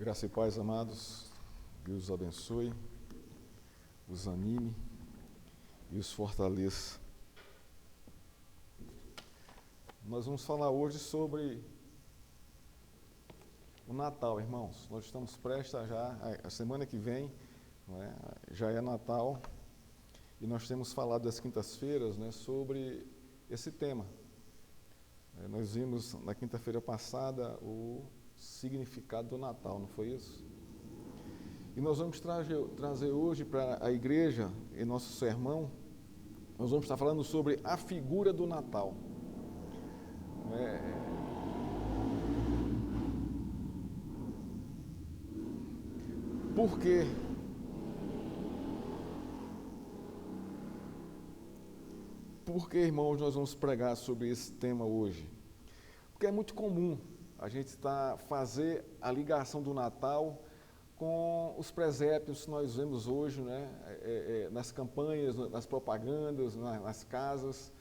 Graça e paz, amados. Deus os abençoe, os anime e os fortaleça. Nós vamos falar hoje sobre o Natal, irmãos. Nós estamos prestes a semana que vem, não é? Já é Natal, e nós temos falado das quintas-feiras, né, sobre esse tema. Nós vimos na quinta-feira passada o significado do Natal, não foi isso? E nós vamos trazer hoje para a igreja, em nosso sermão, nós vamos estar falando sobre a figura do Natal. Por quê? Por que, irmãos, nós vamos pregar sobre esse tema hoje? Porque é muito comum a gente fazer a ligação do Natal com os presépios que nós vemos hoje, né? Nas campanhas, nas propagandas, nas casas.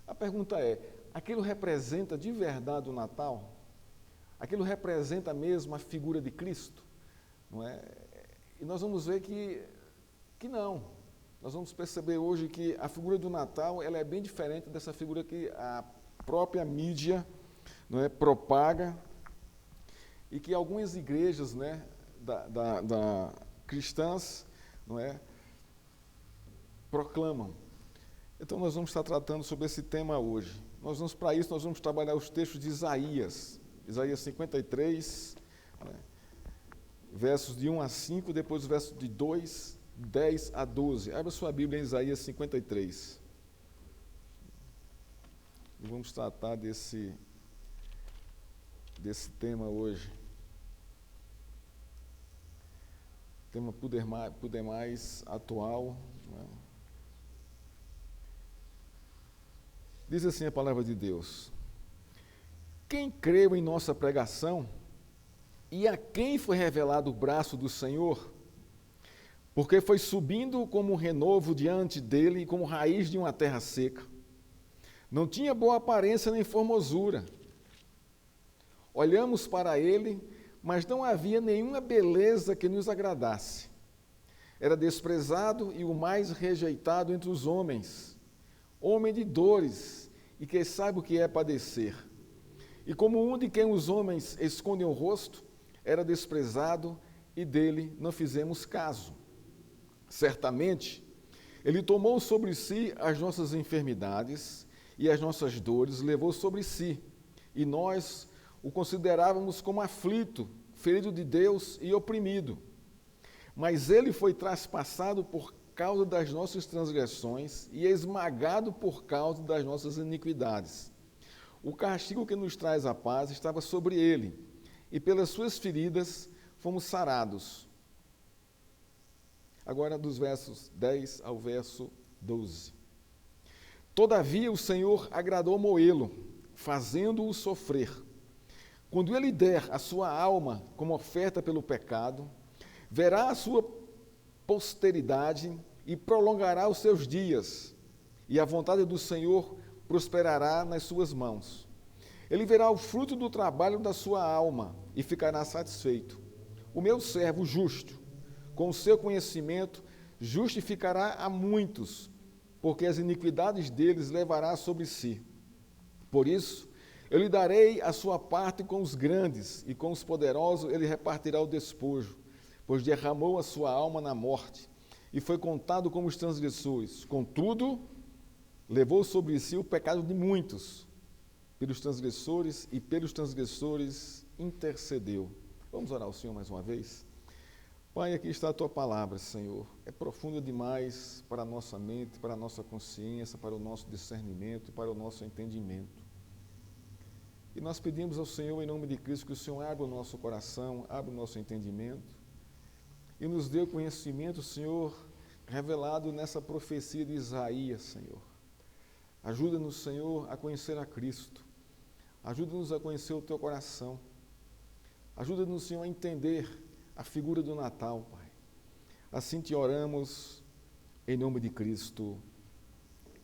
A pergunta é, aquilo representa de verdade o Natal? Aquilo representa mesmo a figura de Cristo? Não é? E nós vamos ver que não. Nós vamos perceber hoje que a figura do Natal ela é bem diferente dessa figura que a própria mídia, não é, propaga, e que algumas igrejas, né, cristãs, não é, proclamam. Então nós vamos estar tratando sobre esse tema hoje. Para isso nós vamos trabalhar os textos de Isaías 53, né, versos de 1 a 5, depois os versos de 10 a 12. Abra sua Bíblia em Isaías 53. E vamos tratar desse tema hoje. Tema por demais atual. Né? Diz assim a palavra de Deus: quem creu em nossa pregação e a quem foi revelado o braço do Senhor? Porque foi subindo como um renovo diante dele, como raiz de uma terra seca. Não tinha boa aparência nem formosura. Olhamos para ele, mas não havia nenhuma beleza que nos agradasse. Era desprezado e o mais rejeitado entre os homens, homem de dores e que sabe o que é padecer. E como um de quem os homens escondem o rosto, era desprezado e dele não fizemos caso. Certamente, ele tomou sobre si as nossas enfermidades e as nossas dores levou sobre si, e nós o considerávamos como aflito, ferido de Deus e oprimido. Mas ele foi traspassado por causa das nossas transgressões e esmagado por causa das nossas iniquidades. O castigo que nos traz a paz estava sobre ele, e pelas suas feridas fomos sarados. Agora dos versos 10 ao verso 12. Todavia o Senhor agradou moê-lo, fazendo-o sofrer. Quando ele der a sua alma como oferta pelo pecado, verá a sua posteridade e prolongará os seus dias, e a vontade do Senhor prosperará nas suas mãos. Ele verá o fruto do trabalho da sua alma e ficará satisfeito. O meu servo justo, com o seu conhecimento, justificará a muitos, porque as iniquidades deles levará sobre si. Por isso, eu lhe darei a sua parte com os grandes, e com os poderosos ele repartirá o despojo, pois derramou a sua alma na morte, e foi contado como os transgressores. Contudo, levou sobre si o pecado de muitos, pelos transgressores intercedeu. Vamos orar ao Senhor mais uma vez? Pai, aqui está a Tua palavra, Senhor. É profunda demais para a nossa mente, para a nossa consciência, para o nosso discernimento, para o nosso entendimento. E nós pedimos ao Senhor, em nome de Cristo, que o Senhor abra o nosso coração, abra o nosso entendimento e nos dê o conhecimento, Senhor, revelado nessa profecia de Isaías, Senhor. Ajuda-nos, Senhor, a conhecer a Cristo. Ajuda-nos a conhecer o Teu coração. Ajuda-nos, Senhor, a entender a figura do Natal, Pai. Assim te oramos, em nome de Cristo.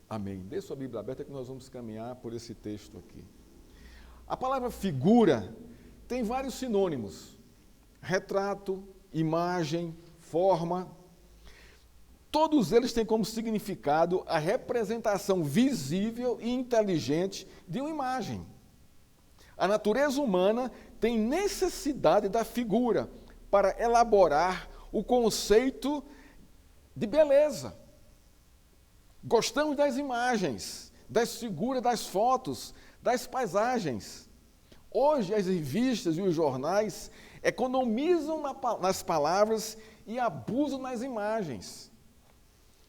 Amém. Dê sua Bíblia aberta que nós vamos caminhar por esse texto aqui. A palavra figura tem vários sinônimos. retrato, imagem, forma. Todos eles têm como significado a representação visível e inteligente de uma imagem. A natureza humana tem necessidade da figura para elaborar o conceito de beleza. Gostamos das imagens, das figuras, das fotos, das paisagens. Hoje, as revistas e os jornais economizam nas palavras e abusam nas imagens.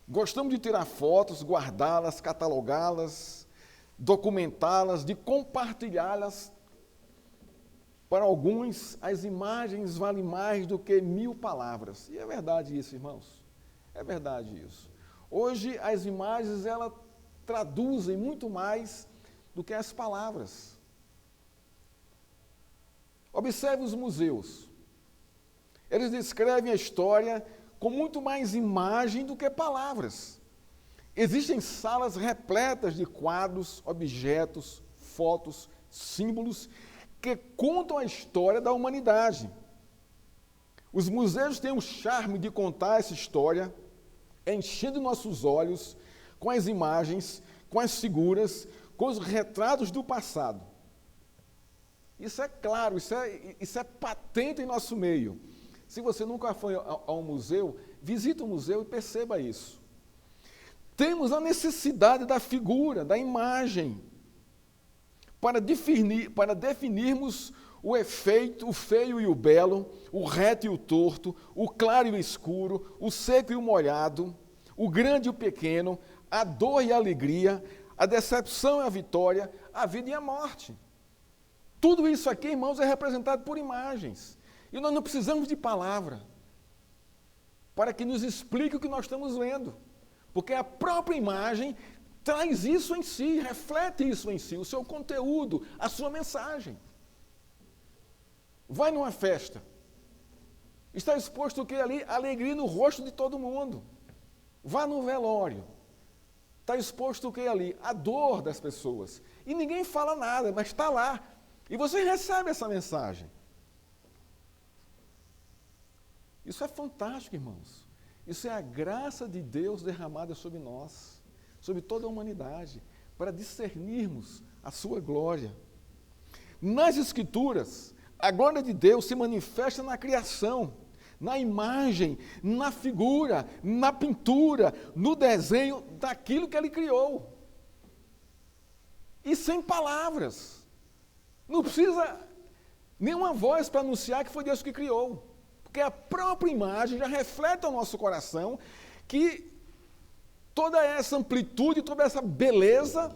Gostamos de tirar fotos, guardá-las, catalogá-las, documentá-las, de compartilhá-las. Para alguns, as imagens valem mais do que 1000 palavras. E é verdade isso, irmãos. É verdade isso. Hoje, as imagens, elas traduzem muito mais do que as palavras. Observe os museus. Eles descrevem a história com muito mais imagem do que palavras. Existem salas repletas de quadros, objetos, fotos, símbolos que contam a história da humanidade. Os museus têm o charme de contar essa história, enchendo nossos olhos com as imagens, com as figuras, com os retratos do passado. Isso é claro, isso é patente em nosso meio. Se você nunca foi a um museu, visite um museu e perceba isso. Temos a necessidade da figura, da imagem, para definirmos o efeito, o feio e o belo, o reto e o torto, o claro e o escuro, o seco e o molhado, o grande e o pequeno, a dor e a alegria, a decepção e a vitória, a vida e a morte. Tudo isso aqui, irmãos, é representado por imagens. E nós não precisamos de palavra para que nos explique o que nós estamos lendo. Porque a própria imagem traz isso em si, reflete isso em si, o seu conteúdo, a sua mensagem. Vai numa festa. Está exposto o que ali? Alegria no rosto de todo mundo. Vá no velório. Está exposto o que ali? A dor das pessoas. E ninguém fala nada, mas está lá. E você recebe essa mensagem. Isso é fantástico, irmãos. Isso é a graça de Deus derramada sobre nós, sobre toda a humanidade, para discernirmos a sua glória. Nas Escrituras, a glória de Deus se manifesta na criação, na imagem, na figura, na pintura, no desenho daquilo que Ele criou. E sem palavras. Não precisa nenhuma voz para anunciar que foi Deus que criou. Porque a própria imagem já reflete ao nosso coração que toda essa amplitude, toda essa beleza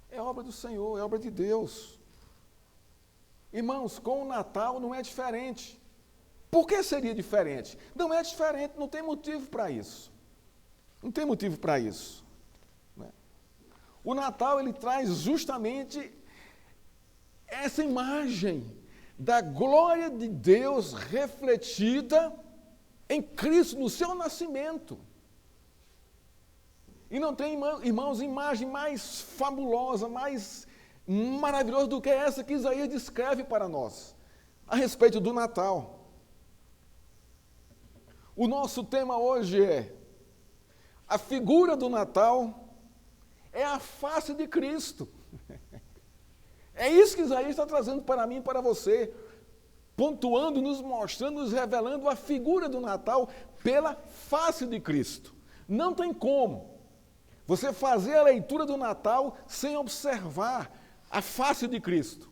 é obra do Senhor, é obra de Deus. Irmãos, com o Natal não é diferente. Por que seria diferente? Não é diferente, não tem motivo para isso. Não tem motivo para isso. Né? O Natal, ele traz justamente essa imagem da glória de Deus refletida em Cristo, no seu nascimento. E não tem, irmãos, imagem mais fabulosa, mais maravilhosa do que essa que Isaías descreve para nós, a respeito do Natal. O nosso tema hoje é: a figura do Natal é a face de Cristo. É isso que Isaías está trazendo para mim e para você, pontuando, nos mostrando, nos revelando a figura do Natal pela face de Cristo. Não tem como você fazer a leitura do Natal sem observar a face de Cristo.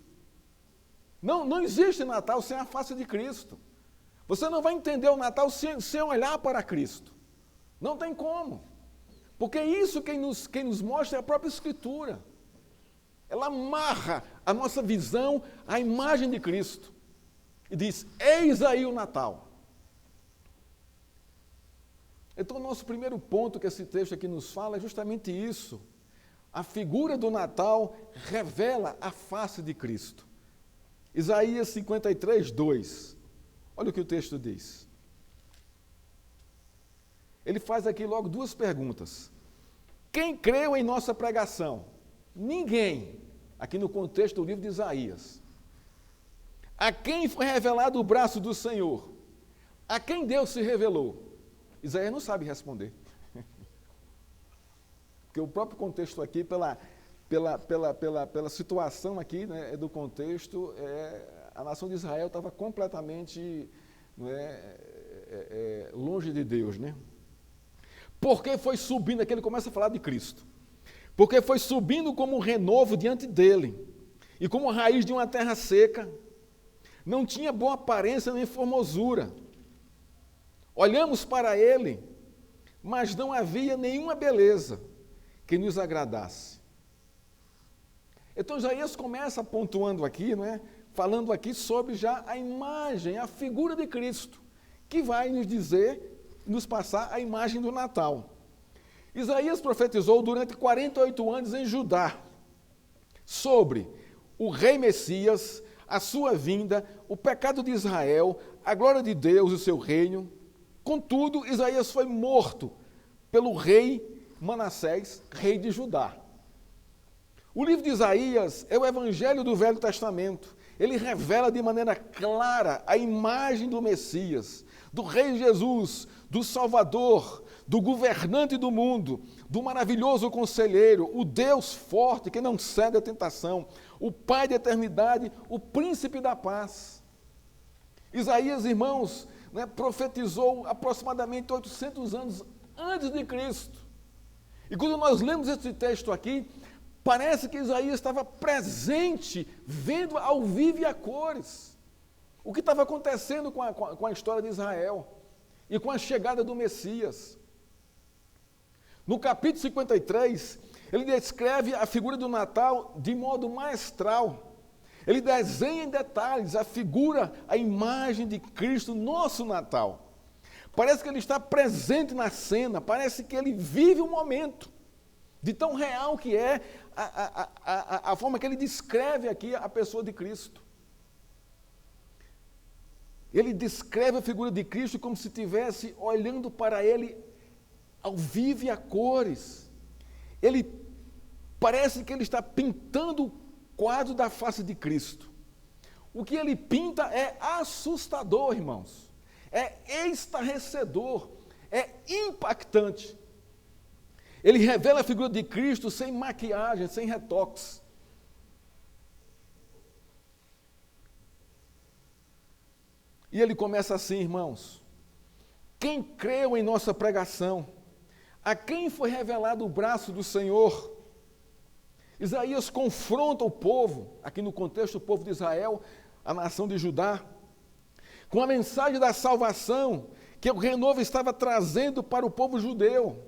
Não existe Natal sem a face de Cristo. Você não vai entender o Natal sem olhar para Cristo. Não tem como. Porque isso quem nos mostra é a própria Escritura. Ela amarra a nossa visão à imagem de Cristo. E diz: eis aí o Natal. Então, o nosso primeiro ponto que esse texto aqui nos fala é justamente isso. A figura do Natal revela a face de Cristo. Isaías 53, 2. Olha o que o texto diz. Ele faz aqui logo duas perguntas. Quem creu em nossa pregação? Ninguém. Aqui no contexto do livro de Isaías. A quem foi revelado o braço do Senhor? A quem Deus se revelou? Isaías não sabe responder. Porque o próprio contexto aqui, pela situação aqui, né, do contexto, a nação de Israel estava completamente, longe de Deus, né? Porque foi subindo, aqui ele começa a falar de Cristo. Porque foi subindo como um renovo diante dele, e como a raiz de uma terra seca, não tinha boa aparência nem formosura. Olhamos para ele, mas não havia nenhuma beleza que nos agradasse. Então Isaías começa pontuando aqui, não é? Falando aqui sobre já a imagem, a figura de Cristo, que vai nos dizer, nos passar a imagem do Natal. Isaías profetizou durante 48 anos em Judá sobre o rei Messias, a sua vinda, o pecado de Israel, a glória de Deus e o seu reino. Contudo, Isaías foi morto pelo rei Manassés, rei de Judá. O livro de Isaías é o evangelho do Velho Testamento. Ele revela de maneira clara a imagem do Messias, do Rei Jesus, do Salvador, do governante do mundo, do maravilhoso conselheiro, o Deus forte que não cede à tentação, o Pai da eternidade, o Príncipe da paz. Isaías, irmãos, profetizou aproximadamente 800 anos antes de Cristo. E quando nós lemos esse texto aqui, parece que Isaías estava presente, vendo ao vivo e a cores o que estava acontecendo com a história de Israel e com a chegada do Messias. No capítulo 53, ele descreve a figura do Natal de modo maestral. Ele desenha em detalhes a figura, a imagem de Cristo, nosso Natal. Parece que ele está presente na cena, parece que ele vive o momento, de tão real que é a forma que ele descreve aqui a pessoa de Cristo. Ele descreve a figura de Cristo como se estivesse olhando para ele ao vivo e a cores. Ele parece que ele está pintando o quadro da face de Cristo. O que ele pinta é assustador, irmãos. É estarrecedor, é impactante. Ele revela a figura de Cristo sem maquiagem, sem retoques. E ele começa assim, irmãos: quem creu em nossa pregação? A quem foi revelado o braço do Senhor? Isaías confronta o povo, aqui no contexto, o povo de Israel, a nação de Judá, com a mensagem da salvação que o renovo estava trazendo para o povo judeu.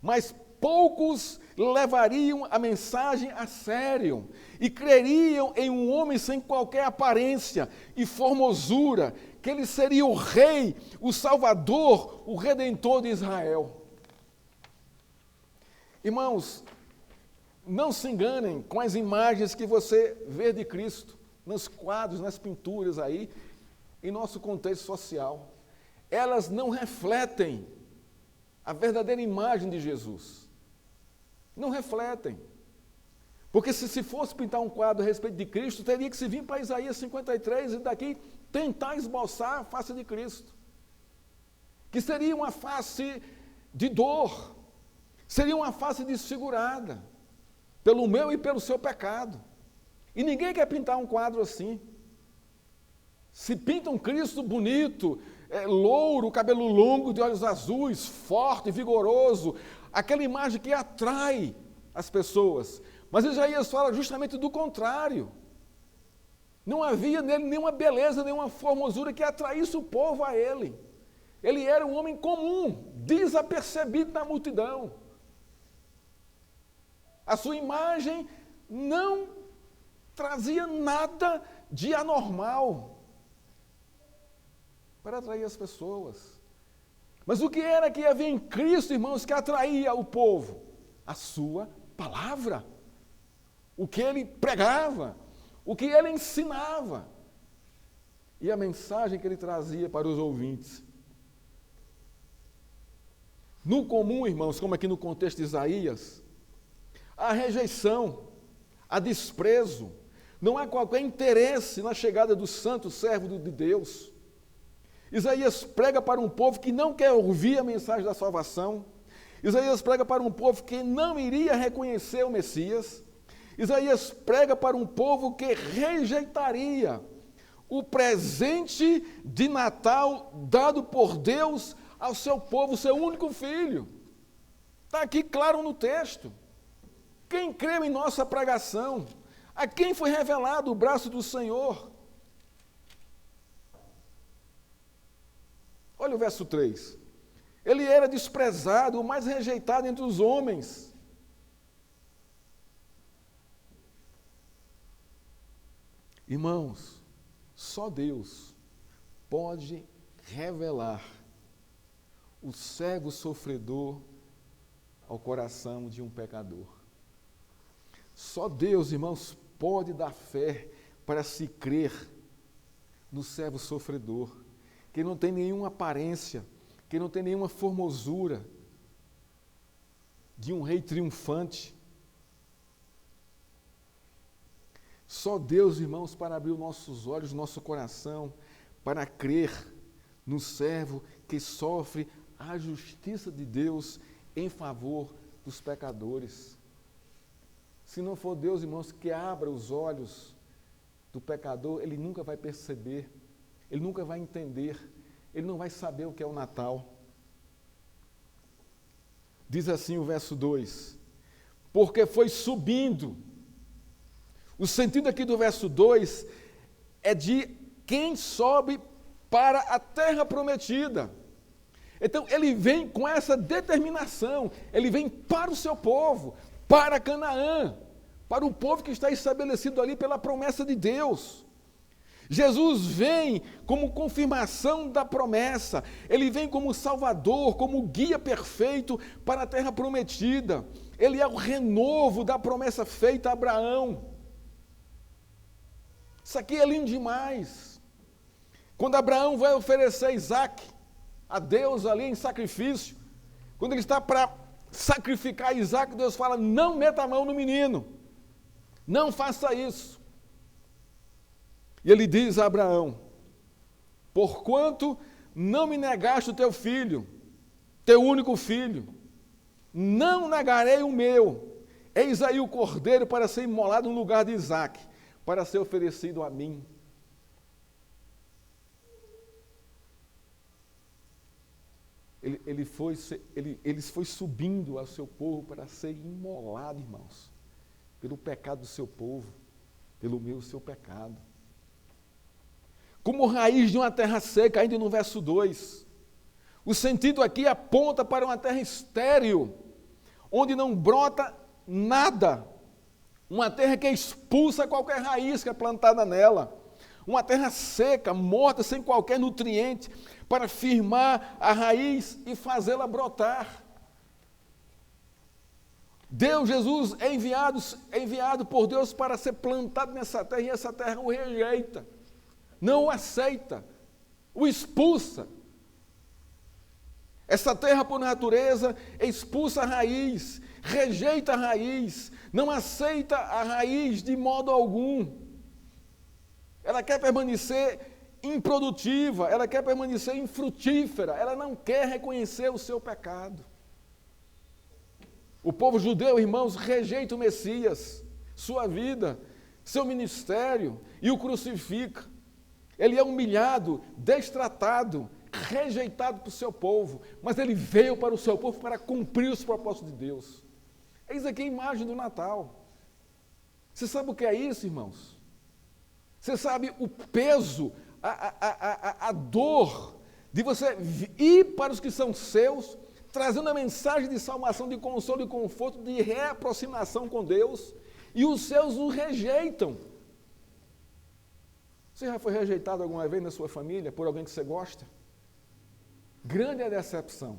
Mas poucos levariam a mensagem a sério e creriam em um homem sem qualquer aparência e formosura, que ele seria o rei, o salvador, o redentor de Israel. Irmãos, não se enganem com as imagens que você vê de Cristo, nos quadros, nas pinturas aí, em nosso contexto social. Elas não refletem a verdadeira imagem de Jesus. Não refletem. Porque se fosse pintar um quadro a respeito de Cristo, teria que se vir para Isaías 53 e daqui tentar esboçar a face de Cristo. Que seria uma face de dor, seria uma face desfigurada, pelo meu e pelo seu pecado. E ninguém quer pintar um quadro assim. Se pinta um Cristo bonito, louro, cabelo longo, de olhos azuis, forte, vigoroso, aquela imagem que atrai as pessoas. Mas Isaías fala justamente do contrário. Não havia nele nenhuma beleza, nenhuma formosura que atraísse o povo a ele. Ele era um homem comum, desapercebido na multidão. A sua imagem não trazia nada de anormal para atrair as pessoas. Mas o que era que havia em Cristo, irmãos, que atraía o povo? A sua palavra. O que ele pregava, o que ele ensinava. E a mensagem que ele trazia para os ouvintes. No comum, irmãos, como aqui no contexto de Isaías, a rejeição, a desprezo, Não há qualquer interesse na chegada do santo servo de Deus. Isaías prega para um povo que não quer ouvir a mensagem da salvação. Isaías prega para um povo que não iria reconhecer o Messias. Isaías prega para um povo que rejeitaria o presente de Natal dado por Deus ao seu povo, seu único filho. Está aqui claro no texto. Quem creu em nossa pregação? A quem foi revelado o braço do Senhor? Olha o verso 3. Ele era desprezado, o mais rejeitado entre os homens. Irmãos, só Deus pode revelar o cego sofredor ao coração de um pecador. Só Deus, irmãos, pode dar fé para se crer no servo sofredor, que não tem nenhuma aparência, que não tem nenhuma formosura de um rei triunfante. Só Deus, irmãos, para abrir os nossos olhos, nosso coração, para crer no servo que sofre a justiça de Deus em favor dos pecadores. Se não for Deus, irmãos, que abra os olhos do pecador, ele nunca vai perceber, ele nunca vai entender, ele não vai saber o que é o Natal. Diz assim o verso 2: porque foi subindo. O sentido aqui do verso 2 é de quem sobe para a terra prometida. Então, ele vem com essa determinação, ele vem para o seu povo, para Canaã, para o povo que está estabelecido ali pela promessa de Deus. Jesus vem como confirmação da promessa, ele vem como Salvador, como guia perfeito para a terra prometida. Ele é o renovo da promessa feita a Abraão. Isso aqui é lindo demais. Quando Abraão vai oferecer Isaac a Deus ali em sacrifício, quando ele está para sacrificar Isaac, Deus fala: não meta a mão no menino, não faça isso. E ele diz a Abraão: porquanto não me negaste o teu filho, teu único filho, não negarei o meu. Eis aí o cordeiro para ser imolado no lugar de Isaac, para ser oferecido a mim. Ele foi subindo ao seu povo para ser imolado, irmãos, pelo pecado do seu povo, pelo meu e seu pecado. Como raiz de uma terra seca, ainda no verso 2. O sentido aqui aponta para uma terra estéril, onde não brota nada. Uma terra que expulsa qualquer raiz que é plantada nela. Uma terra seca, morta, sem qualquer nutriente, para firmar a raiz e fazê-la brotar. Jesus é enviado por Deus para ser plantado nessa terra, e essa terra o rejeita, não o aceita, o expulsa. Essa terra, por natureza, expulsa a raiz, rejeita a raiz, não aceita a raiz de modo algum. Ela quer permanecer improdutiva, ela quer permanecer infrutífera, ela não quer reconhecer o seu pecado. O povo judeu, irmãos, rejeita o Messias, sua vida, seu ministério, e o crucifica. Ele é humilhado, destratado, rejeitado por seu povo, mas ele veio para o seu povo para cumprir os propósitos de Deus. Eis aqui a imagem do Natal. Você sabe o que é isso, irmãos? Você sabe o peso, a dor de você ir para os que são seus, trazendo a mensagem de salvação, de consolo e conforto, de reaproximação com Deus, e os seus o rejeitam. Você já foi rejeitado alguma vez na sua família por alguém que você gosta? Grande é a decepção.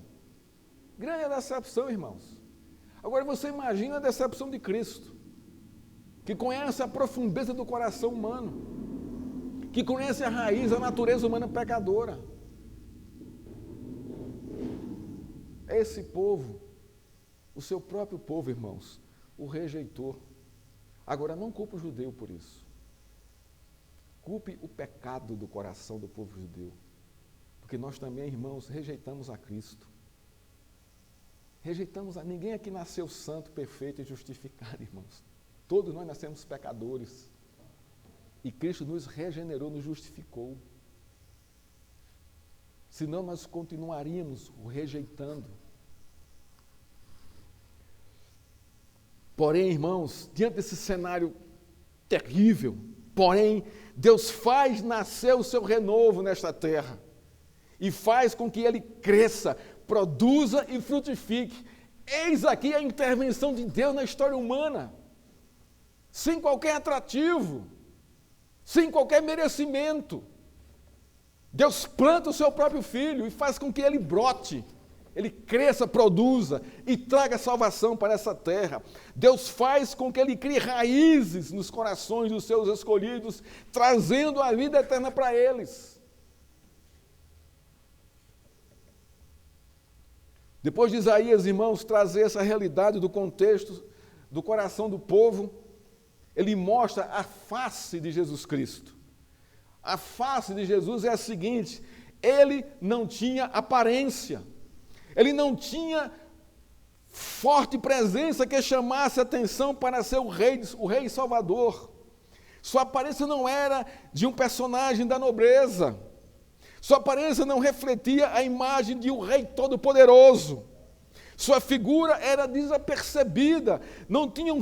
Grande é a decepção, irmãos. Agora você imagina a decepção de Cristo, que conhece a profundeza do coração humano, que conhece a raiz, a natureza humana pecadora. Esse povo, o seu próprio povo, irmãos, o rejeitou. Agora, não culpa o judeu por isso. desculpe o pecado do coração do povo judeu, porque nós também, irmãos, rejeitamos a Cristo. Ninguém aqui nasceu santo, perfeito e justificado, irmãos. Todos nós nascemos pecadores. E Cristo nos regenerou, nos justificou. Senão nós continuaríamos o rejeitando. Porém, irmãos, diante desse cenário terrível, Deus faz nascer o seu renovo nesta terra. E faz com que ele cresça, produza e frutifique. Eis aqui a intervenção de Deus na história humana. Sem qualquer atrativo, sem qualquer merecimento. Deus planta o seu próprio filho e faz com que ele brote, ele cresça, produza e traga salvação para essa terra. Deus faz com que ele crie raízes nos corações dos seus escolhidos, trazendo a vida eterna para eles. Depois de Isaías, irmãos, trazer essa realidade do contexto, do coração do povo, ele mostra a face de Jesus Cristo. A face de Jesus é a seguinte: ele não tinha aparência, ele não tinha forte presença que chamasse atenção para ser o rei Salvador. Sua aparência não era de um personagem da nobreza. Sua aparência não refletia a imagem de um rei todo-poderoso. Sua figura era desapercebida, não tinha um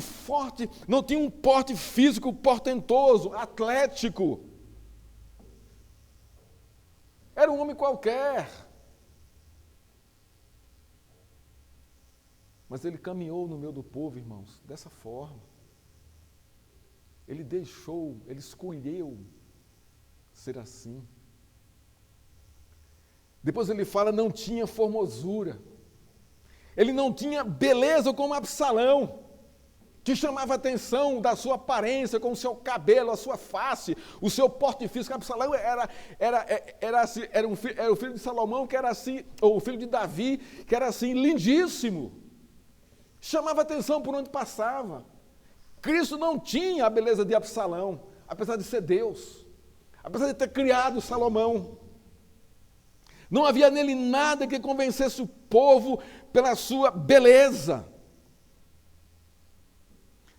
porte físico portentoso, atlético. Era um homem qualquer. Mas ele caminhou no meio do povo, irmãos, dessa forma. Ele escolheu ser assim. Depois ele fala, não tinha formosura. Ele não tinha beleza como Absalão, que chamava a atenção da sua aparência, com o seu cabelo, a sua face, o seu porte físico. Absalão era o filho de Salomão, que era assim, ou o filho de Davi, que era assim, lindíssimo. Chamava a atenção por onde passava. Cristo não tinha a beleza de Absalão, apesar de ser Deus, apesar de ter criado Salomão. Não havia nele nada que convencesse o povo pela sua beleza.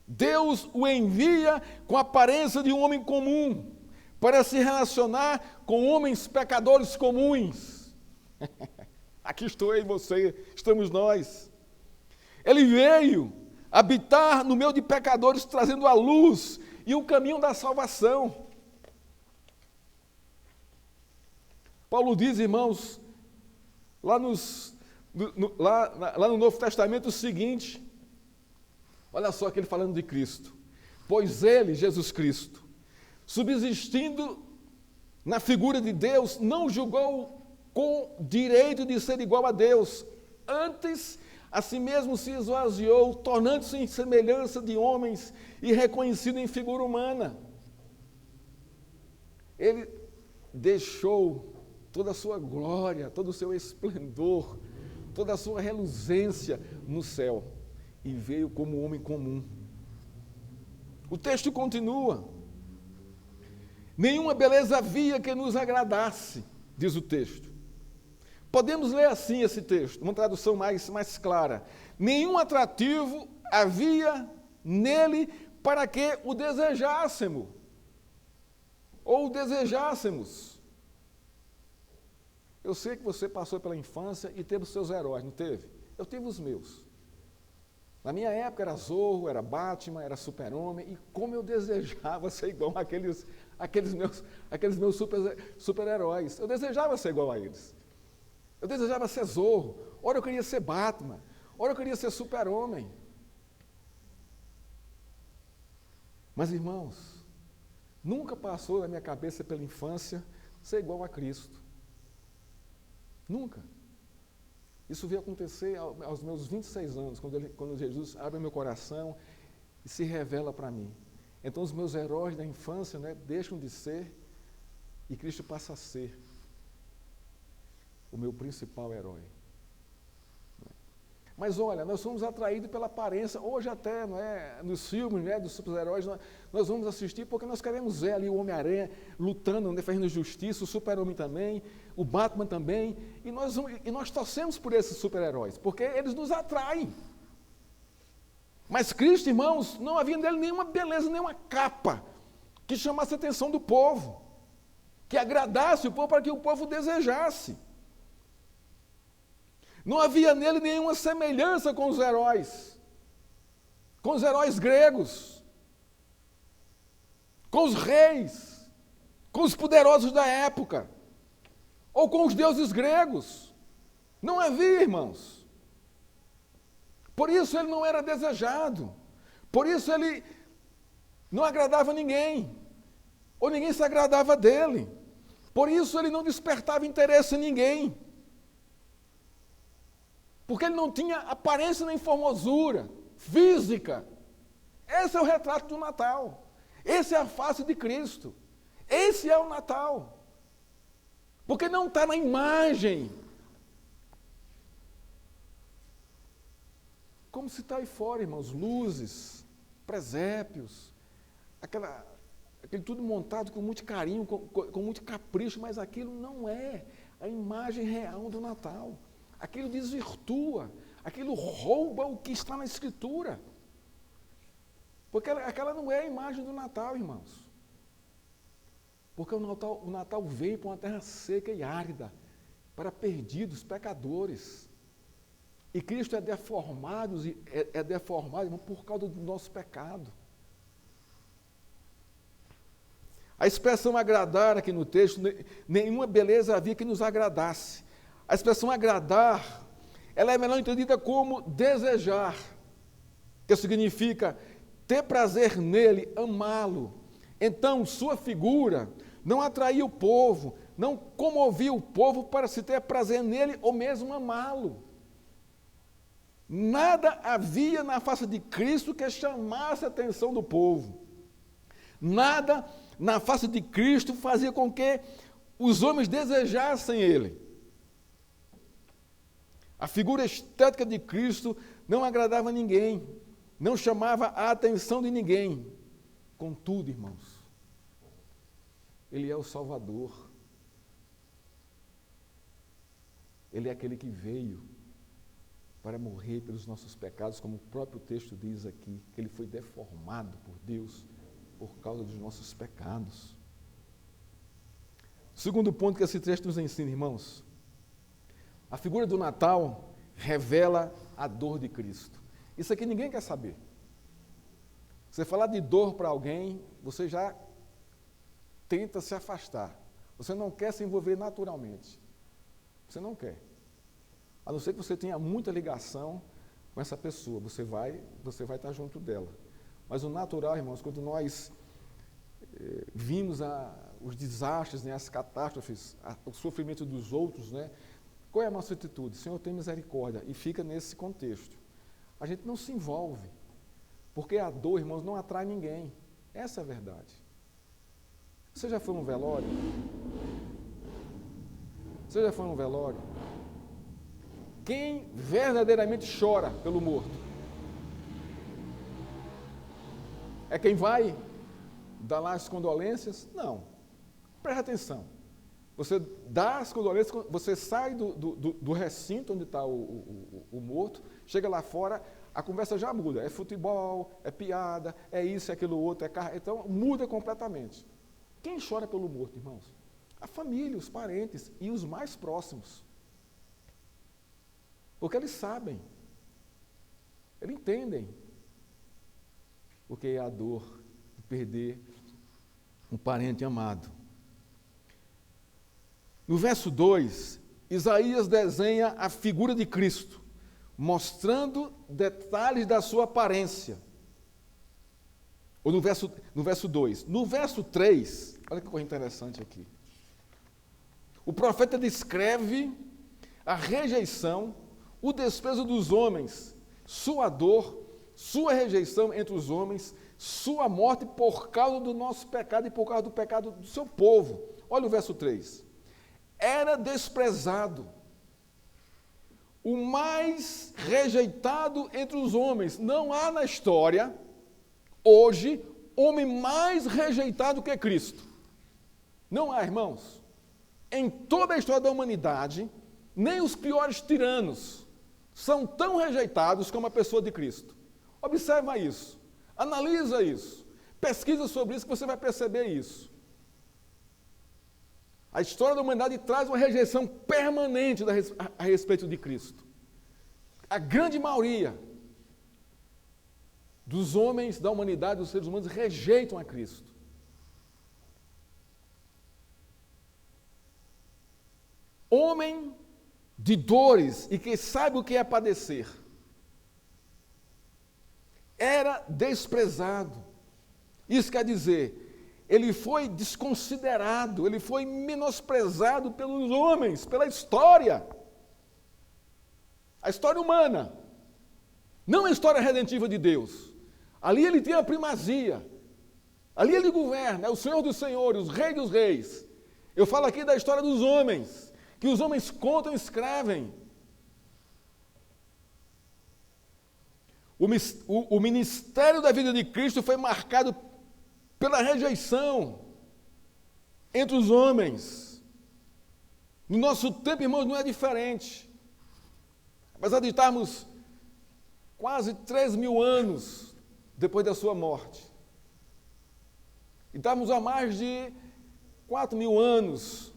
Deus o envia com a aparência de um homem comum, para se relacionar com homens pecadores comuns. Aqui estou eu e você, estamos nós. Ele veio habitar no meio de pecadores, trazendo a luz e o caminho da salvação. Paulo diz, irmãos, lá no Novo Testamento o seguinte, olha só que ele falando de Cristo. Pois ele, Jesus Cristo, subsistindo na figura de Deus, não julgou com direito de ser igual a Deus. Antes, a si mesmo se esvaziou, tornando-se em semelhança de homens e reconhecido em figura humana. Ele deixou toda a sua glória, todo o seu esplendor, toda a sua reluzência no céu e veio como homem comum. O texto continua. Nenhuma beleza havia que nos agradasse, diz o texto. Podemos ler assim esse texto, uma tradução mais clara. Nenhum atrativo havia nele para que o desejássemos, ou o desejássemos. Eu sei que você passou pela infância e teve os seus heróis, não teve? Eu tive os meus. Na minha época era Zorro, era Batman, era Super-Homem, e como eu desejava ser igual àqueles meus super-heróis. Eu desejava ser igual a eles. Eu desejava ser Zorro, ora eu queria ser Batman, ora eu queria ser Super-Homem. Mas, irmãos, nunca passou na minha cabeça pela infância ser igual a Cristo. Nunca. Isso veio acontecer aos meus 26 anos, quando Jesus abre meu coração e se revela para mim. Então os meus heróis da infância, deixam de ser e Cristo passa a ser o meu principal herói. Mas olha, nós somos atraídos pela aparência, hoje até, não é, nos filmes, né, dos super-heróis, nós vamos assistir porque nós queremos ver ali o Homem-Aranha lutando, né, fazendo justiça, o Super-Homem também, o Batman também, e nós torcemos por esses super-heróis, porque eles nos atraem. Mas Cristo, irmãos, não havia nele nenhuma beleza, nenhuma capa que chamasse a atenção do povo, que agradasse o povo para que o povo desejasse. Não havia nele nenhuma semelhança com os heróis gregos, com os reis, com os poderosos da época, ou com os deuses gregos. Não havia, irmãos. Por isso ele não era desejado, por isso ele não agradava ninguém, ou ninguém se agradava dele, por isso ele não despertava interesse em ninguém. Porque ele não tinha aparência nem formosura física. Esse é o retrato do Natal. Essa é a face de Cristo. Esse é o Natal. Porque não está na imagem. Como se está aí fora, irmãos, luzes, presépios, aquele tudo montado com muito carinho, com muito capricho, mas aquilo não é a imagem real do Natal. Aquilo desvirtua, aquilo rouba o que está na Escritura. Porque aquela não é a imagem do Natal, irmãos. Porque o Natal veio para uma terra seca e árida, para perdidos, pecadores. E Cristo é deformado, irmão, por causa do nosso pecado. A expressão agradar aqui no texto, nenhuma beleza havia que nos agradasse. A expressão agradar, ela é melhor entendida como desejar, que significa ter prazer nele, amá-lo. Então, sua figura não atraía o povo, não comovia o povo para se ter prazer nele ou mesmo amá-lo. Nada havia na face de Cristo que chamasse a atenção do povo. Nada na face de Cristo fazia com que os homens desejassem ele. A figura estética de Cristo não agradava a ninguém, não chamava a atenção de ninguém. Contudo, irmãos, ele é o Salvador. Ele é aquele que veio para morrer pelos nossos pecados, como o próprio texto diz aqui, que ele foi deformado por Deus por causa dos nossos pecados. Segundo ponto que esse texto nos ensina, irmãos, a figura do Natal revela a dor de Cristo. Isso aqui ninguém quer saber. Você falar de dor para alguém, você já tenta se afastar. Você não quer se envolver naturalmente. Você não quer. A não ser que você tenha muita ligação com essa pessoa. Você vai estar junto dela. Mas o natural, irmãos, quando nós vimos os desastres, né, as catástrofes, o sofrimento dos outros, né, qual é a nossa atitude? Senhor, tem misericórdia. E fica nesse contexto. A gente não se envolve. Porque a dor, irmãos, não atrai ninguém. Essa é a verdade. Você já foi num velório? Você já foi num velório? Quem verdadeiramente chora pelo morto? É quem vai dar lá as condolências? Não. Preste atenção. Você dá as condolências, você sai do recinto onde está o morto, chega lá fora, a conversa já muda. É futebol, é piada, é isso, é aquilo outro, é carro. Então, muda completamente. Quem chora pelo morto, irmãos? A família, os parentes e os mais próximos. Porque eles sabem, eles entendem o que é a dor de perder um parente amado. No verso 2, Isaías desenha a figura de Cristo, mostrando detalhes da sua aparência. Ou no verso 2. No verso 3, olha que coisa interessante aqui. O profeta descreve a rejeição, o desprezo dos homens, sua dor, sua rejeição entre os homens, sua morte por causa do nosso pecado e por causa do pecado do seu povo. Olha o verso 3. Era desprezado, o mais rejeitado entre os homens. Não há na história, hoje, homem mais rejeitado que Cristo. Não há, irmãos. Em toda a história da humanidade, nem os piores tiranos são tão rejeitados como a pessoa de Cristo. Observa isso, analisa isso, pesquisa sobre isso que você vai perceber isso. A história da humanidade traz uma rejeição permanente a respeito de Cristo. A grande maioria dos homens da humanidade, dos seres humanos, rejeitam a Cristo. Homem de dores e que sabe o que é padecer, era desprezado. Isso quer dizer, ele foi desconsiderado, ele foi menosprezado pelos homens, pela história. A história humana, não a história redentiva de Deus. Ali ele tem a primazia, ali ele governa, é o Senhor dos senhores, o Rei dos reis. Eu falo aqui da história dos homens, que os homens contam e escrevem. O ministério da vida de Cristo foi marcado pela rejeição entre os homens. No nosso tempo, irmãos, não é diferente. Apesar de estarmos quase 3.000 anos depois da sua morte, e estamos há mais de 4.000 anos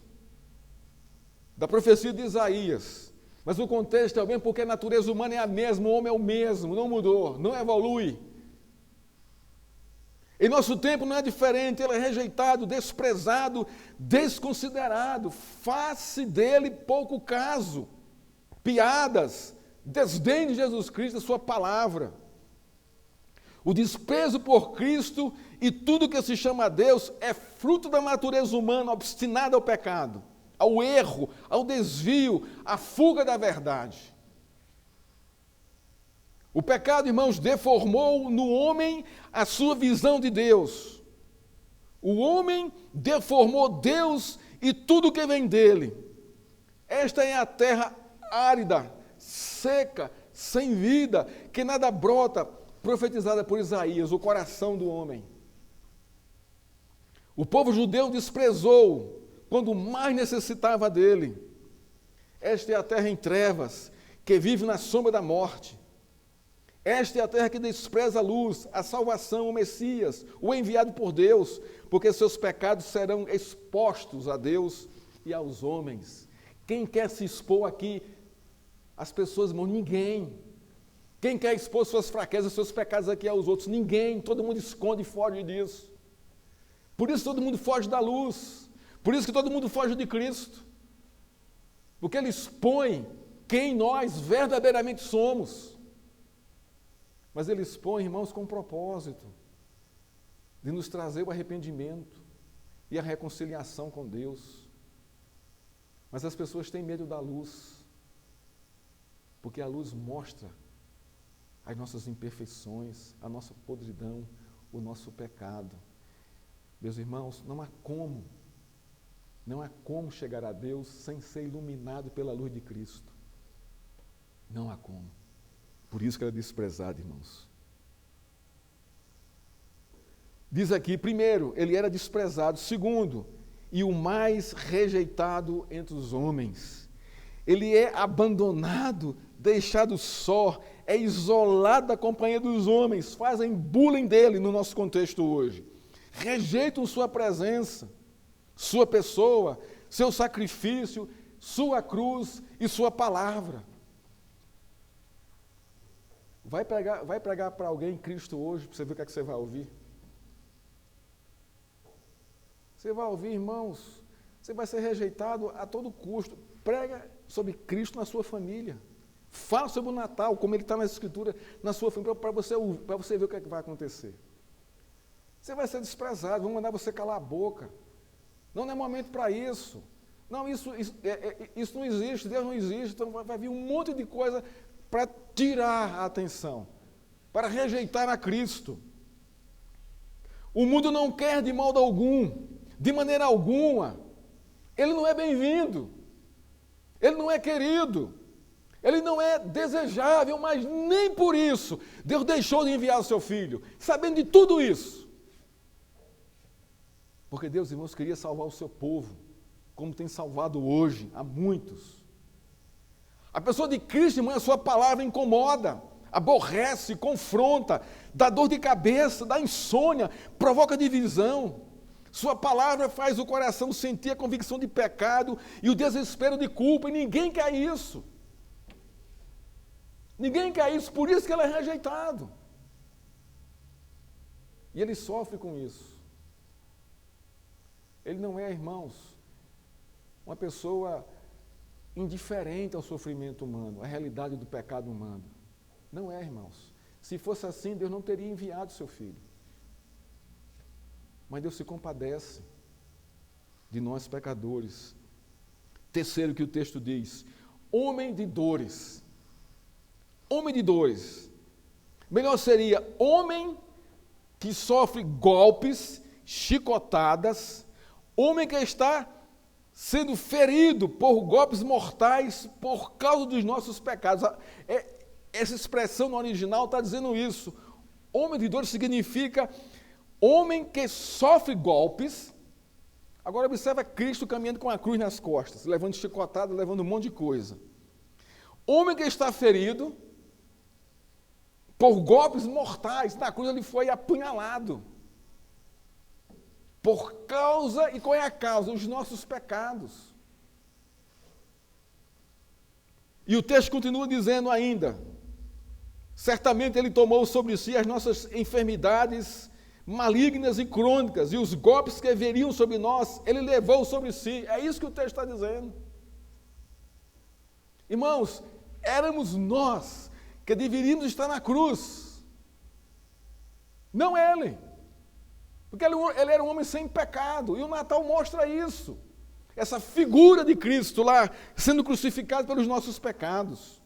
da profecia de Isaías, mas o contexto é o mesmo, porque a natureza humana é a mesma, o homem é o mesmo, não mudou, não evolui. Em nosso tempo não é diferente, ele é rejeitado, desprezado, desconsiderado, face dele pouco caso, piadas, desdém de Jesus Cristo, a sua palavra. O desprezo por Cristo e tudo que se chama Deus é fruto da natureza humana obstinada ao pecado, ao erro, ao desvio, à fuga da verdade. O pecado, irmãos, deformou no homem a sua visão de Deus. O homem deformou Deus e tudo que vem dele. Esta é a terra árida, seca, sem vida, que nada brota, profetizada por Isaías, o coração do homem. O povo judeu desprezou quando mais necessitava dele. Esta é a terra em trevas, que vive na sombra da morte. Esta é a terra que despreza a luz, a salvação, o Messias, o enviado por Deus, porque seus pecados serão expostos a Deus e aos homens. Quem quer se expor aqui? As pessoas, irmão, ninguém. Quem quer expor suas fraquezas, seus pecados aqui aos outros? Ninguém. Todo mundo esconde e foge disso. Por isso todo mundo foge da luz. Por isso que todo mundo foge de Cristo. Porque Ele expõe quem nós verdadeiramente somos. Mas Ele expõe, irmãos, com um propósito de nos trazer o arrependimento e a reconciliação com Deus. Mas as pessoas têm medo da luz, porque a luz mostra as nossas imperfeições, a nossa podridão, o nosso pecado. Meus irmãos, não há como chegar a Deus sem ser iluminado pela luz de Cristo. Não há como. Por isso que ele é desprezado, irmãos. Diz aqui, primeiro, ele era desprezado. Segundo, e o mais rejeitado entre os homens. Ele é abandonado, deixado só, é isolado da companhia dos homens, fazem bullying dele no nosso contexto hoje. Rejeitam sua presença, sua pessoa, seu sacrifício, sua cruz e sua palavra. Vai pregar para alguém Cristo hoje, para você ver o que é que você vai ouvir. Você vai ouvir, irmãos, você vai ser rejeitado a todo custo. Prega sobre Cristo na sua família. Fala sobre o Natal, como ele está na Escritura, na sua família, para você ver o que é que vai acontecer. Você vai ser desprezado, vão mandar você calar a boca. Não é momento para isso. Não, isso não existe, Deus não existe, então vai vir um monte de coisa para tirar a atenção, para rejeitar a Cristo. O mundo não quer de modo algum, de maneira alguma. Ele não é bem-vindo, ele não é querido. Ele não é desejável, mas nem por isso Deus deixou de enviar o seu Filho, sabendo de tudo isso. Porque Deus, irmãos, queria salvar o seu povo, como tem salvado hoje a muitos. A pessoa de Cristo, irmão, a sua palavra incomoda, aborrece, confronta, dá dor de cabeça, dá insônia, provoca divisão. Sua palavra faz o coração sentir a convicção de pecado e o desespero de culpa, e ninguém quer isso. Ninguém quer isso, por isso que ele é rejeitado. E ele sofre com isso. Ele não é, irmãos, uma pessoa indiferente ao sofrimento humano, à realidade do pecado humano. Não é, irmãos. Se fosse assim, Deus não teria enviado seu Filho. Mas Deus se compadece de nós pecadores. Terceiro que o texto diz, homem de dores. Homem de dores. Melhor seria homem que sofre golpes, chicotadas, homem que está sendo ferido por golpes mortais por causa dos nossos pecados. Essa expressão no original está dizendo isso. Homem de dores significa homem que sofre golpes. Agora observa Cristo caminhando com a cruz nas costas, levando chicotada, levando um monte de coisa. Homem que está ferido por golpes mortais. Na cruz ele foi apunhalado. Por causa, e qual é a causa? Os nossos pecados. E o texto continua dizendo ainda, certamente ele tomou sobre si as nossas enfermidades malignas e crônicas, e os golpes que veriam sobre nós, ele levou sobre si. É isso que o texto está dizendo. Irmãos, éramos nós que deveríamos estar na cruz, não ele. Porque ele era um homem sem pecado, e o Natal mostra isso. Essa figura de Cristo lá, sendo crucificado pelos nossos pecados.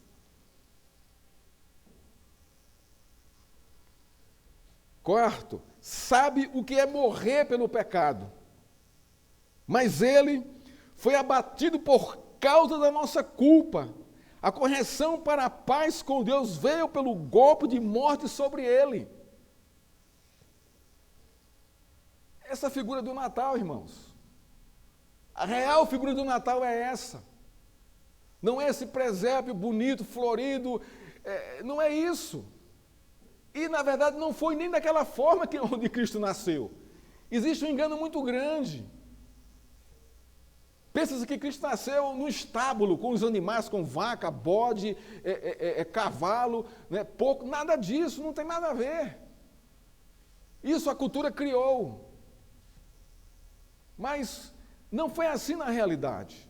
Quarto, sabe o que é morrer pelo pecado. Mas ele foi abatido por causa da nossa culpa. A correção para a paz com Deus veio pelo golpe de morte sobre ele. Essa figura do Natal, irmãos. A real figura do Natal é essa. Não é esse presépio bonito, florido, não é isso. E, na verdade, não foi nem daquela forma onde Cristo nasceu. Existe um engano muito grande. Pensa-se que Cristo nasceu no estábulo, com os animais, com vaca, bode, cavalo, né, porco, nada disso, não tem nada a ver. Isso a cultura criou. Mas não foi assim na realidade.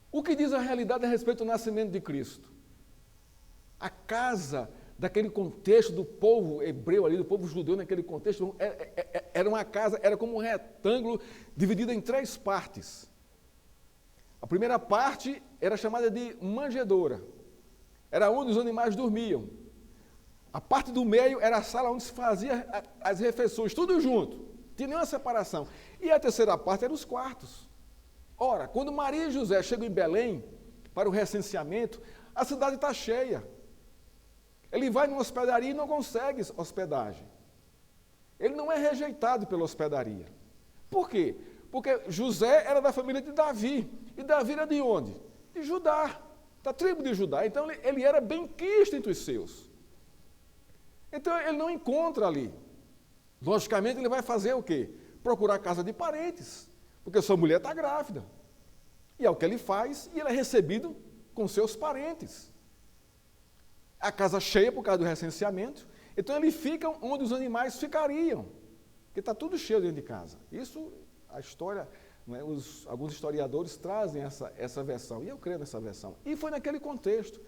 O que diz a realidade a respeito do nascimento de Cristo? A casa daquele contexto do povo hebreu ali, do povo judeu naquele contexto, era uma casa, era como um retângulo dividido em 3 partes. A primeira parte era chamada de manjedoura, era onde os animais dormiam. A parte do meio era a sala onde se fazia as refeições, tudo junto, não tinha nenhuma separação. E a terceira parte eram os quartos. Ora, quando Maria e José chegam em Belém para o recenseamento, a cidade está cheia. Ele vai numa hospedaria e não consegue hospedagem. Ele não é rejeitado pela hospedaria. Por quê? Porque José era da família de Davi. E Davi era de onde? De Judá, da tribo de Judá. Então ele era benquisto entre os seus. Então ele não encontra ali. Logicamente ele vai fazer o quê? Procurar casa de parentes, porque sua mulher está grávida. E é o que ele faz, e ele é recebido com seus parentes. A casa cheia por causa do recenseamento, então ele fica onde os animais ficariam, porque está tudo cheio dentro de casa. Isso, a história, né, alguns historiadores trazem essa versão, e eu creio nessa versão. E foi naquele contexto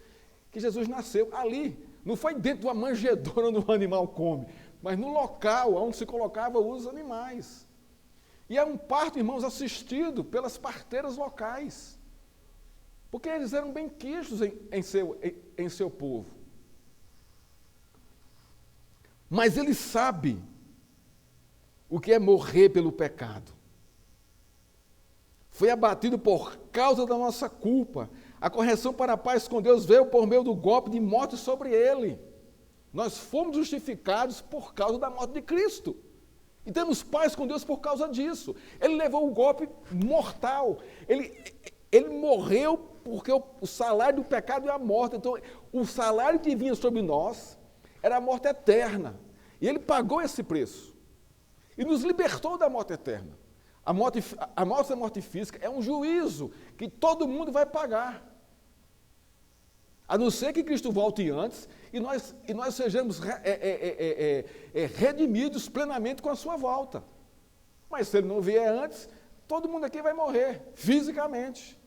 que Jesus nasceu, ali, não foi dentro de uma manjedoura onde o animal come, mas no local onde se colocava os animais. E é um parto, irmãos, assistido pelas parteiras locais, porque eles eram benquistos em seu povo. Mas ele sabe o que é morrer pelo pecado. Foi abatido por causa da nossa culpa. A correção para a paz com Deus veio por meio do golpe de morte sobre ele. Nós fomos justificados por causa da morte de Cristo. E temos paz com Deus por causa disso. Ele levou o golpe mortal. Ele morreu porque o salário do pecado é a morte. Então, o salário que vinha sobre nós era a morte eterna. E ele pagou esse preço. E nos libertou da morte eterna. A morte física é um juízo que todo mundo vai pagar. A não ser que Cristo volte antes e nós sejamos redimidos plenamente com a sua volta. Mas se ele não vier antes, todo mundo aqui vai morrer, fisicamente.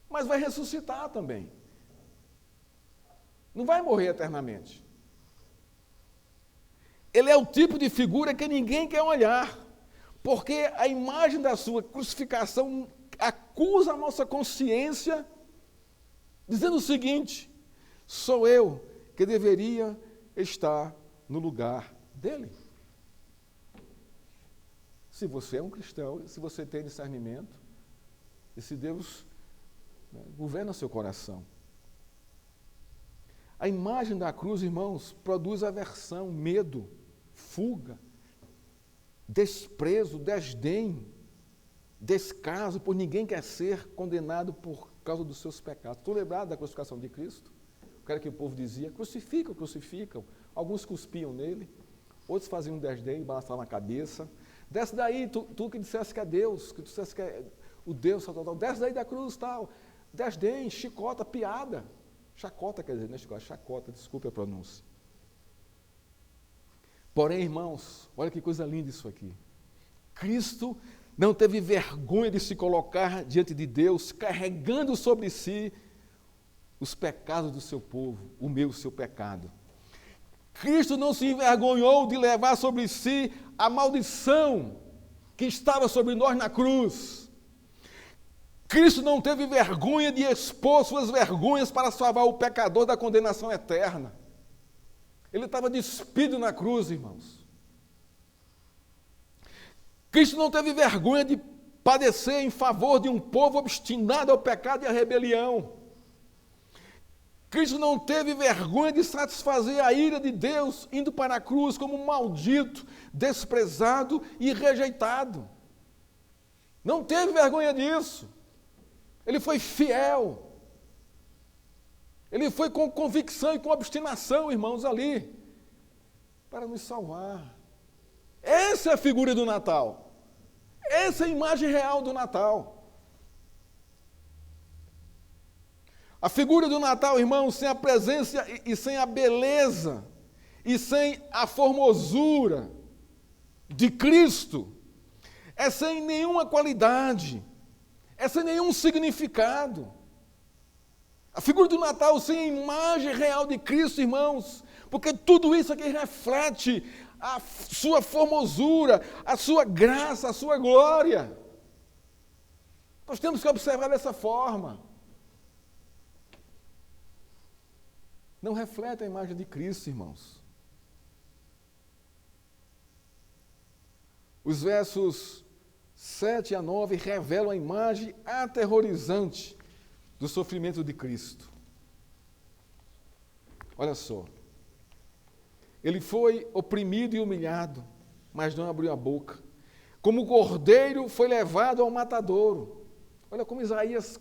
Mas vai ressuscitar também. Não vai morrer eternamente. Ele é o tipo de figura que ninguém quer olhar, porque a imagem da sua crucificação acusa a nossa consciência, dizendo o seguinte: sou eu que deveria estar no lugar dele. Se você é um cristão, se você tem discernimento, e se Deus governa seu coração. A imagem da cruz, irmãos, produz aversão, medo, fuga, desprezo, desdém, descaso, por ninguém quer ser condenado por causa dos seus pecados. Estou lembrado da crucificação de Cristo? O cara que o povo dizia, crucificam, crucificam. Alguns cuspiam nele, outros faziam desdém, balançavam a cabeça. Desce daí, tu que dissesse que é Deus, que tu dissesse que é o Deus, tal, desce daí da cruz, tal. Desdém, chicota, piada. Chacota, quer dizer, não é chicota, chacota, desculpe a pronúncia. Porém, irmãos, olha que coisa linda isso aqui. Cristo não teve vergonha de se colocar diante de Deus, carregando sobre si os pecados do seu povo, o meu, o seu pecado. Cristo não se envergonhou de levar sobre si a maldição que estava sobre nós na cruz. Cristo não teve vergonha de expor suas vergonhas para salvar o pecador da condenação eterna. Ele estava despido na cruz, irmãos. Cristo não teve vergonha de padecer em favor de um povo obstinado ao pecado e à rebelião. Cristo não teve vergonha de satisfazer a ira de Deus, indo para a cruz como um maldito, desprezado e rejeitado. Não teve vergonha disso. Ele foi fiel. Ele foi com convicção e com obstinação, irmãos, ali, para nos salvar. Essa é a figura do Natal. Essa é a imagem real do Natal. A figura do Natal, irmãos, sem a presença e sem a beleza e sem a formosura de Cristo, é sem nenhuma qualidade, é sem nenhum significado. A figura do Natal sem a imagem real de Cristo, irmãos, porque tudo isso aqui reflete a sua formosura, a sua graça, a sua glória. Nós temos que observar dessa forma. Não reflete a imagem de Cristo, irmãos. Os versos 7 a 9 revelam a imagem aterrorizante do sofrimento de Cristo. Olha só. Ele foi oprimido e humilhado, mas não abriu a boca. Como cordeiro foi levado ao matadouro. Olha como Isaías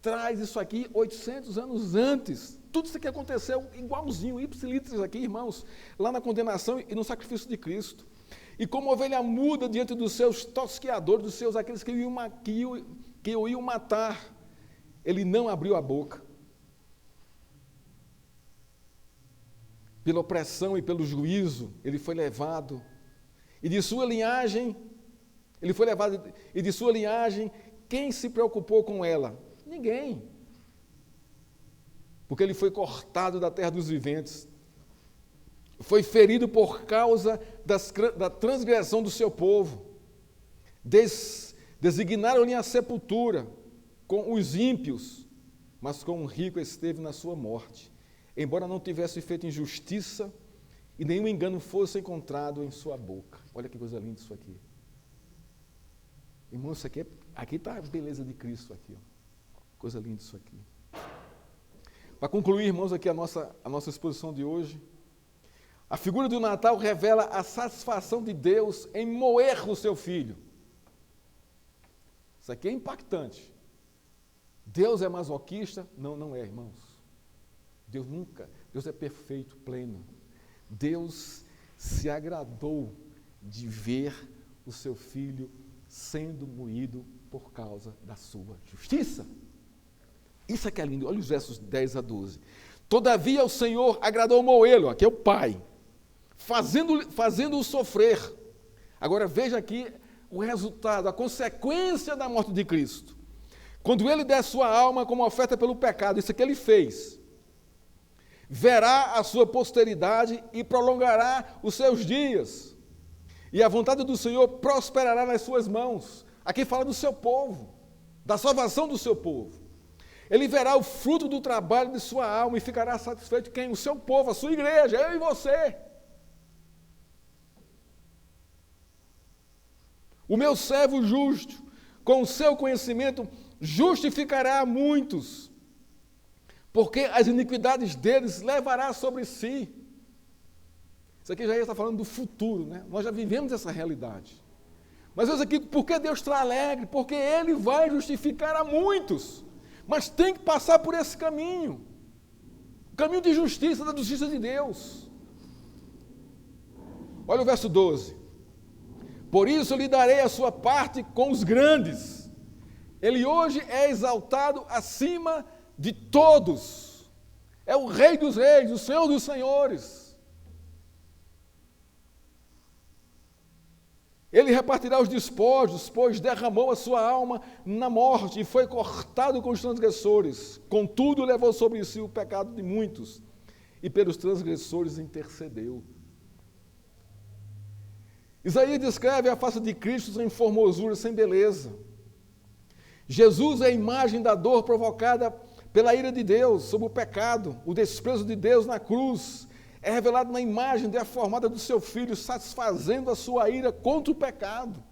traz isso aqui 800 anos antes. Tudo isso aqui aconteceu igualzinho, ipsilitris aqui, irmãos, lá na condenação e no sacrifício de Cristo. E como ovelha muda diante dos seus tosqueadores, dos seus aqueles que o iam matar, ele não abriu a boca. Pela opressão e pelo juízo, ele foi levado. E de sua linhagem, quem se preocupou com ela? Ninguém. Porque ele foi cortado da terra dos viventes. Foi ferido por causa da transgressão do seu povo. Designaram-lhe a sepultura com os ímpios, mas com o rico esteve na sua morte, embora não tivesse feito injustiça e nenhum engano fosse encontrado em sua boca. Olha que coisa linda isso aqui. Irmão, isso aqui está a beleza de Cristo aqui. Ó. Coisa linda isso aqui. Para concluir, irmãos, aqui a nossa exposição de hoje, a figura do Natal revela a satisfação de Deus em moer o seu filho. Isso aqui é impactante. Deus é masoquista? Não, não é, irmãos. Deus é perfeito, pleno. Deus se agradou de ver o seu filho sendo moído por causa da sua justiça. Isso aqui é lindo. Olha os versos 10 a 12. Todavia o Senhor agradou moê-lo, aqui é o pai, fazendo-o sofrer. Agora veja aqui o resultado, a consequência da morte de Cristo. Quando ele der sua alma como oferta pelo pecado, isso que ele fez, verá a sua posteridade e prolongará os seus dias. E a vontade do Senhor prosperará nas suas mãos. Aqui fala do seu povo, da salvação do seu povo. Ele verá o fruto do trabalho de sua alma e ficará satisfeito quem? O seu povo, a sua igreja, eu e você. O meu servo justo, com o seu conhecimento, justificará a muitos, porque as iniquidades deles levará sobre si. Isso aqui já está falando do futuro, né? Nós já vivemos essa realidade. Mas veja aqui, por que Deus está alegre? Porque Ele vai justificar a muitos. Mas tem que passar por esse caminho. O caminho de justiça, da justiça de Deus. Olha o verso 12. Por isso lhe darei a sua parte com os grandes. Ele hoje é exaltado acima de todos. É o Rei dos reis, o Senhor dos senhores. Ele repartirá os despojos, pois derramou a sua alma na morte e foi cortado com os transgressores. Contudo, levou sobre si o pecado de muitos e pelos transgressores intercedeu. Isaías descreve a face de Cristo sem formosura, sem beleza. Jesus é a imagem da dor provocada pela ira de Deus sobre o pecado, o desprezo de Deus na cruz. É revelado na imagem deformada do seu filho, satisfazendo a sua ira contra o pecado.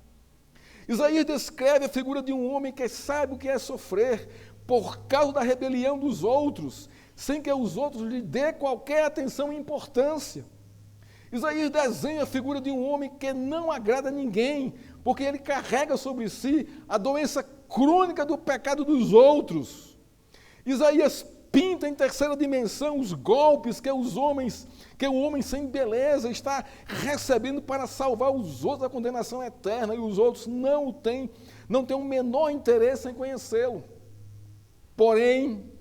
Isaías descreve a figura de um homem que sabe o que é sofrer por causa da rebelião dos outros, sem que os outros lhe dê qualquer atenção e importância. Isaías desenha a figura de um homem que não agrada a ninguém, porque ele carrega sobre si a doença crônica do pecado dos outros. Isaías pinta em terceira dimensão os golpes que o homem sem beleza está recebendo para salvar os outros da condenação eterna, e os outros não têm o menor interesse em conhecê-lo. Porém,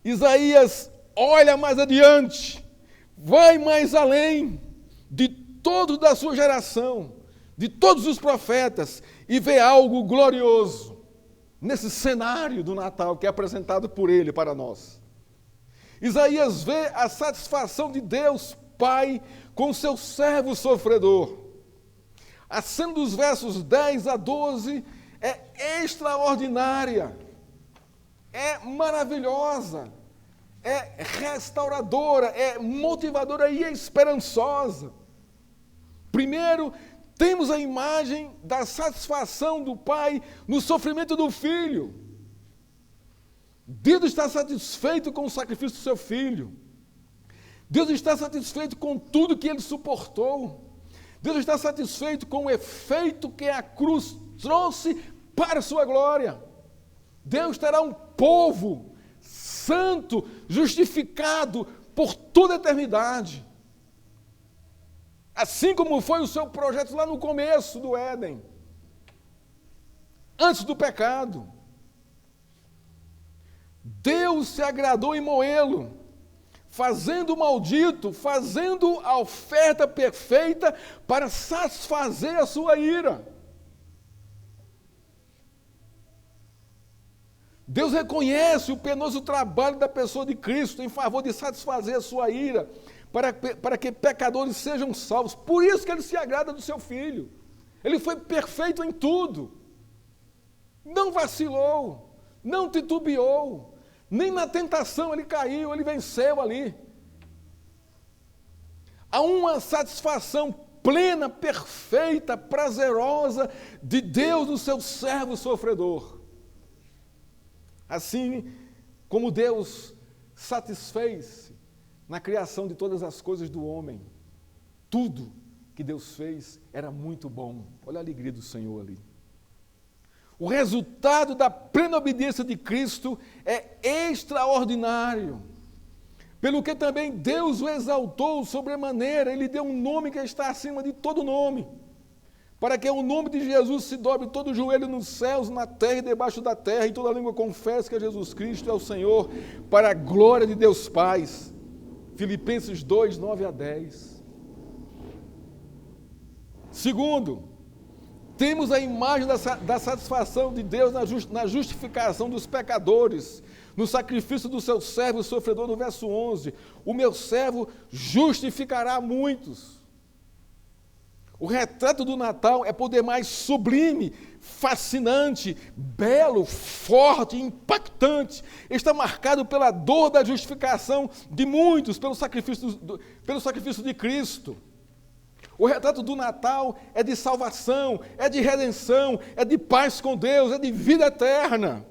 Isaías olha mais adiante, vai mais além de todos da sua geração, de todos os profetas, e vê algo glorioso nesse cenário do Natal que é apresentado por ele para nós. Isaías vê a satisfação de Deus Pai com seu servo sofredor. A cena dos versos 10 a 12 é extraordinária, é maravilhosa, é restauradora, é motivadora e esperançosa. Primeiro, temos a imagem da satisfação do pai no sofrimento do filho. Deus está satisfeito com o sacrifício do seu filho. Deus está satisfeito com tudo que ele suportou. Deus está satisfeito com o efeito que a cruz trouxe para a sua glória. Deus terá um povo santo, justificado por toda a eternidade. Assim como foi o seu projeto lá no começo do Éden, antes do pecado. Deus se agradou em moê-lo, fazendo o maldito, fazendo a oferta perfeita para satisfazer a sua ira. Deus reconhece o penoso trabalho da pessoa de Cristo em favor de satisfazer a sua ira, para que pecadores sejam salvos. Por isso que ele se agrada do seu filho. Ele foi perfeito em tudo. Não vacilou, não titubeou, nem na tentação ele caiu, ele venceu ali. Há uma satisfação plena, perfeita, prazerosa de Deus no seu servo sofredor. Assim como Deus satisfez-se na criação de todas as coisas do homem. Tudo que Deus fez era muito bom. Olha a alegria do Senhor ali. O resultado da plena obediência de Cristo é extraordinário. Pelo que também Deus o exaltou sobremaneira, Ele deu um nome que está acima de todo nome, para que o nome de Jesus se dobre todo o joelho nos céus, na terra e debaixo da terra, e toda língua confesse que Jesus Cristo é o Senhor, para a glória de Deus Pai. Filipenses 2, 9 a 10. Segundo, temos a imagem da satisfação de Deus na justificação dos pecadores, no sacrifício do seu servo sofredor, no verso 11. O meu servo justificará muitos. O retrato do Natal é por demais sublime, fascinante, belo, forte, impactante. Está marcado pela dor da justificação de muitos, pelo sacrifício de Cristo. O retrato do Natal é de salvação, é de redenção, é de paz com Deus, é de vida eterna.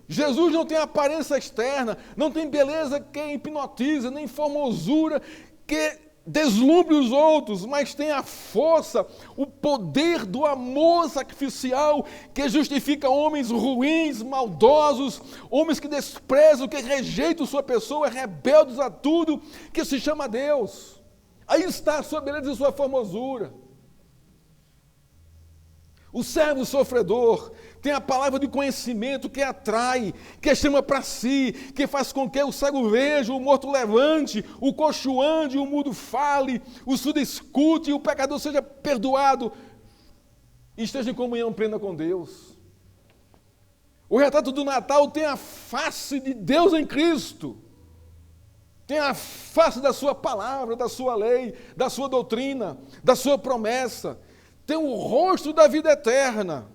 Jesus não tem aparência externa, não tem beleza que hipnotiza, nem formosura que deslumbre os outros, mas tem a força, o poder do amor sacrificial que justifica homens ruins, maldosos, homens que desprezam, que rejeitam sua pessoa, rebeldes a tudo, que se chama Deus. Aí está a sua beleza e sua formosura. O servo sofredor tem a palavra de conhecimento que atrai, que chama para si, que faz com que o cego veja, o morto levante, o coxo ande, o mudo fale, o surdo escute e o pecador seja perdoado e esteja em comunhão plena com Deus. O retrato do Natal tem a face de Deus em Cristo. Tem a face da sua palavra, da sua lei, da sua doutrina, da sua promessa. Tem o rosto da vida eterna.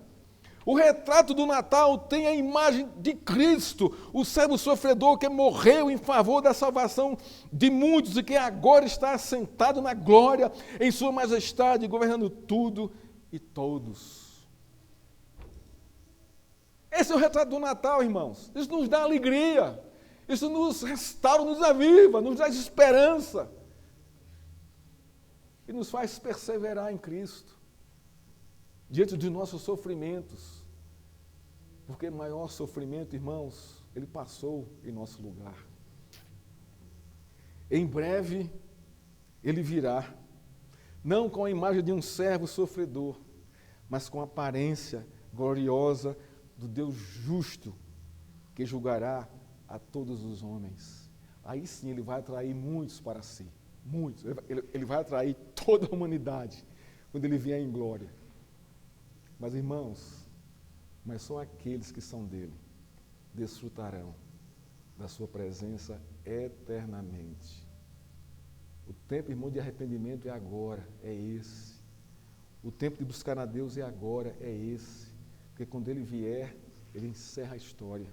O retrato do Natal tem a imagem de Cristo, o servo sofredor que morreu em favor da salvação de muitos e que agora está assentado na glória, em sua majestade, governando tudo e todos. Esse é o retrato do Natal, irmãos. Isso nos dá alegria. Isso nos restaura, nos aviva, nos dá esperança. E nos faz perseverar em Cristo, diante de nossos sofrimentos. Porque maior sofrimento, irmãos, Ele passou em nosso lugar. Em breve, Ele virá, não com a imagem de um servo sofredor, mas com a aparência gloriosa do Deus justo, que julgará a todos os homens. Aí sim Ele vai atrair muitos para si, muitos. Ele vai atrair toda a humanidade quando Ele vier em glória. Mas, irmãos, mas só aqueles que são dele desfrutarão da sua presença eternamente. O tempo, irmão, de arrependimento é agora, é esse. O tempo de buscar a Deus é agora, é esse. Porque quando Ele vier, Ele encerra a história.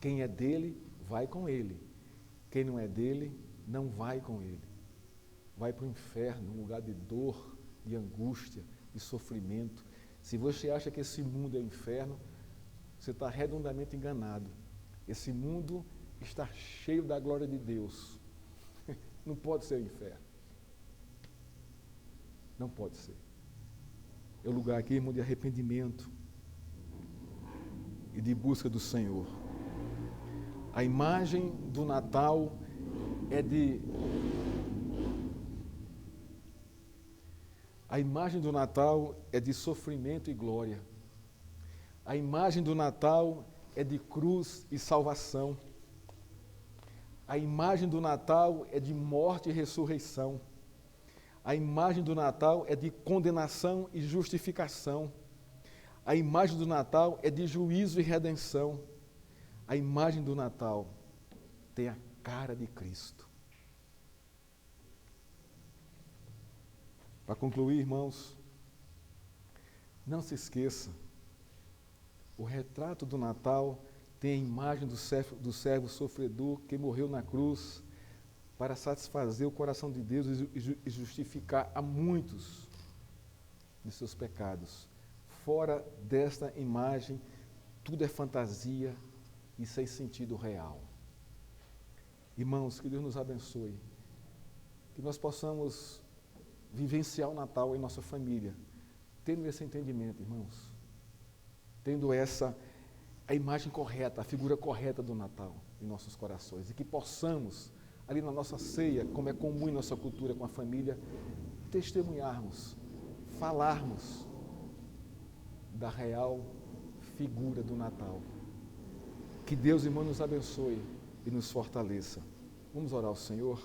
Quem é dele, vai com ele. Quem não é dele, não vai com ele. Vai para o inferno, um lugar de dor, de angústia, de sofrimento. Se você acha que esse mundo é o inferno, você está redondamente enganado. Esse mundo está cheio da glória de Deus. Não pode ser o inferno. Não pode ser. É o lugar aqui, irmão, de arrependimento e de busca do Senhor. A imagem do Natal é de... A imagem do Natal é de sofrimento e glória. A imagem do Natal é de cruz e salvação. A imagem do Natal é de morte e ressurreição. A imagem do Natal é de condenação e justificação. A imagem do Natal é de juízo e redenção. A imagem do Natal tem a cara de Cristo. Para concluir, irmãos, não se esqueça, o retrato do Natal tem a imagem do servo sofredor que morreu na cruz para satisfazer o coração de Deus e justificar a muitos de seus pecados. Fora desta imagem, tudo é fantasia e sem sentido real. Irmãos, que Deus nos abençoe, que nós possamos vivenciar o Natal em nossa família, tendo esse entendimento, irmãos, tendo a imagem correta, a figura correta do Natal em nossos corações, e que possamos, ali na nossa ceia, como é comum em nossa cultura com a família, testemunharmos, falarmos da real figura do Natal. Que Deus, irmão, nos abençoe e nos fortaleça. Vamos orar ao Senhor.